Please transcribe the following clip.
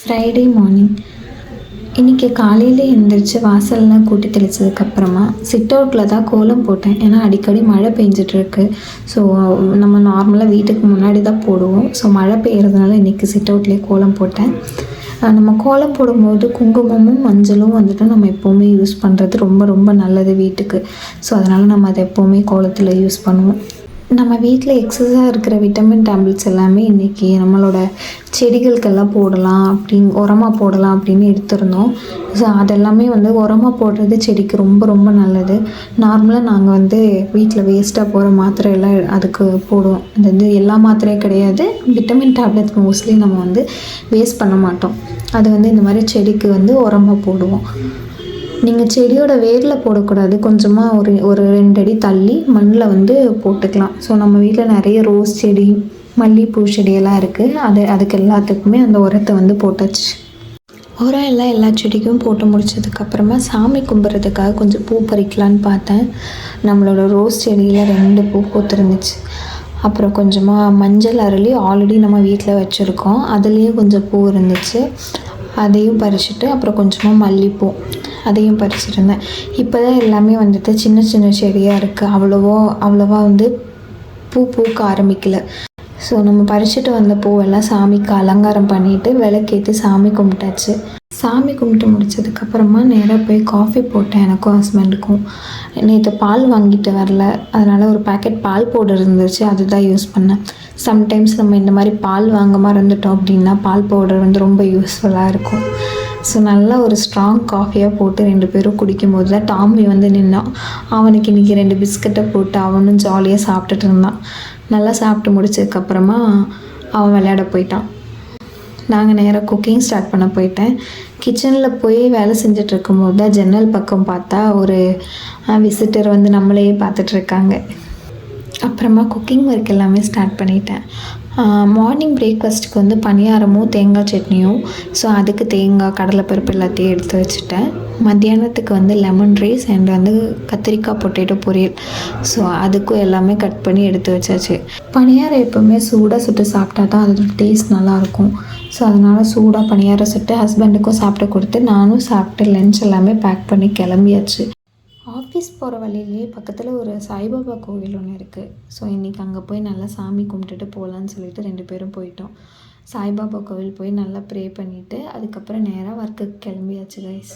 Friday morning இன்றைக்கி காலையில் எழுந்திரிச்சு வாசல்லாம் கூட்டி தெளித்ததுக்கப்புறமா சிட் அவுட்டில் தான் கோலம் போட்டேன். ஏன்னா அடிக்கடி மழை பெஞ்சிட்ருக்கு. ஸோ நம்ம நார்மலாக வீட்டுக்கு முன்னாடி தான் போடுவோம். ஸோ மழை பெய்யறதுனால இன்றைக்கி சிட் அவுட்லேயே கோலம் போட்டேன். நம்ம கோலம் போடும்போது குங்குமமும் மஞ்சளும் வந்துட்டு நம்ம எப்போவுமே யூஸ் பண்ணுறது ரொம்ப ரொம்ப நல்லது வீட்டுக்கு. ஸோ அதனால் நம்ம அதை எப்போவுமே கோலத்தில் யூஸ் பண்ணுவோம். நம்ம வீட்டில் எக்ஸஸாக இருக்கிற விட்டமின் டேப்லெட்ஸ் எல்லாமே இன்றைக்கி நம்மளோட செடிகளுக்கெல்லாம் போடலாம் உரமாக போடலாம் அப்படின்னு எடுத்திருந்தோம். ஸோ அதெல்லாமே உரமாக போடுறது செடிக்கு ரொம்ப ரொம்ப நல்லது. நார்மலாக நாங்கள் வீட்டில் வேஸ்ட்டாக போகிற மாத்திரை எல்லாம் அதுக்கு போடுவோம். அது எல்லா மாத்திரையும் கிடையாது, விட்டமின் டேப்லெட்ஸ் மோஸ்ட்லி நம்ம வேஸ்ட் பண்ண மாட்டோம். அது இந்த மாதிரி செடிக்கு உரமாக போடுவோம். நீங்கள் செடியோட வேரில் போடக்கூடாது, கொஞ்சமாக ஒரு 2 அடி தள்ளி மண்ணில் போட்டுக்கலாம். ஸோ நம்ம வீட்டில் நிறைய ரோஸ் செடி, மல்லிகைப்பூ செடியெல்லாம் இருக்குது. அதுக்கு எல்லாத்துக்குமே அந்த உரத்தை போட்டாச்சு. உரம் எல்லாம் எல்லா செடிக்கும் போட்டு முடிச்சதுக்கப்புறமா சாமி கும்பிட்றதுக்காக கொஞ்சம் பூ பறிக்கலான்னு பார்த்தேன். நம்மளோட ரோஸ் செடியில் 2 பூ பூத்துருந்துச்சு. அப்புறம் கொஞ்சமாக மஞ்சள் அரளி ஆல்ரெடி நம்ம வீட்டில் வச்சுருக்கோம், அதுலேயும் கொஞ்சம் பூ இருந்துச்சு. அதையும் பறிச்சுட்டு அப்புறம் கொஞ்சமாக மல்லிகைப்பூ அதையும் பறிச்சுருந்தேன். இப்போ தான் எல்லாமே சின்ன சின்ன செடியாக இருக்குது. அவ்வளோவா பூ பூக்க ஆரம்பிக்கலை. ஸோ நம்ம பறிச்சுட்டு வந்த பூவெல்லாம் சாமிக்கு அலங்காரம் பண்ணிவிட்டு விளக்கேற்றி சாமி கும்பிட்டாச்சு. சாமி கும்பிட்டு முடிச்சதுக்கப்புறமா நேராக போய் காஃபி போட்டேன். எனக்கும் ஹஸ்பண்டுக்கும். நேற்று பால் வாங்கிட்டு வரல, அதனால் ஒரு பேக்கெட் பால் பவுடர் இருந்துச்சு, அதுதான் யூஸ் பண்ணேன். சம்டைம்ஸ் நம்ம இந்த மாதிரி பால் வாங்க மறந்துட்டோம் அப்படின்னா பால் பவுடர் ரொம்ப யூஸ்ஃபுல்லாக இருக்கும். ஸோ நல்லா ஒரு ஸ்ட்ராங் காஃபியாக போட்டு 2 பேரும் குடிக்கும்போது தான் டாமி நின்னான். அவனுக்கு இன்றைக்கி 2 பிஸ்கட்டை போட்டு அவனும் ஜாலியாக சாப்பிட்டுட்டு இருந்தான். நல்லா சாப்பிட்டு முடிச்சதுக்கப்புறமா அவன் விளையாட போயிட்டான். நாங்கள் நேராக குக்கிங் ஸ்டார்ட் பண்ண போயிட்டேன். கிச்சனில் போய் வேலை செஞ்சிட்ருக்கும்போது தான் ஜன்னல் பக்கம் பார்த்தா ஒரு விசிட்டர் நம்மளையே பார்த்துட்ருக்காங்க. அப்புறமா குக்கிங் ஒர்க் எல்லாமே ஸ்டார்ட் பண்ணிட்டேன். மார்னிங் பிரேக்ஃபாஸ்ட்டுக்கு பணியாரமும் தேங்காய் சட்னியும். ஸோ அதுக்கு தேங்காய், கடலைப்பருப்பு எல்லாத்தையும் எடுத்து வச்சுட்டேன். மத்தியானத்துக்கு லெமன் ரைஸ் அண்ட் கத்திரிக்காய் பொட்டேட்டோ பொரியல். ஸோ அதுக்கும் எல்லாமே கட் பண்ணி எடுத்து வச்சாச்சு. பணியாரம் எப்போவுமே சூடாக சுட்டு சாப்பிட்டா தான் அதோட டேஸ்ட் நல்லாயிருக்கும். ஸோ அதனால் சூடாக பணியாரம் சுட்டு ஹஸ்பண்டுக்கும் சாப்பிட்டு கொடுத்து நானும் சாப்பிட்டு லன்ச் எல்லாமே பேக் பண்ணி கிளம்பியாச்சு. ஆஃபீஸ் போகிற வழியிலே பக்கத்தில் ஒரு சாய்பாபா கோவில் ஒன்று இருக்குது. ஸோ இன்றைக்கி அங்கே போய் நல்லா சாமி கும்பிட்டுட்டு போகலான்னு சொல்லிட்டு 2 பேரும் போயிட்டோம். சாய்பாபா கோவில் போய் நல்லா ப்ரே பண்ணிவிட்டு அதுக்கப்புறம் நேராக ஒர்க்குக்கு கிளம்பியாச்சு கைஸ்.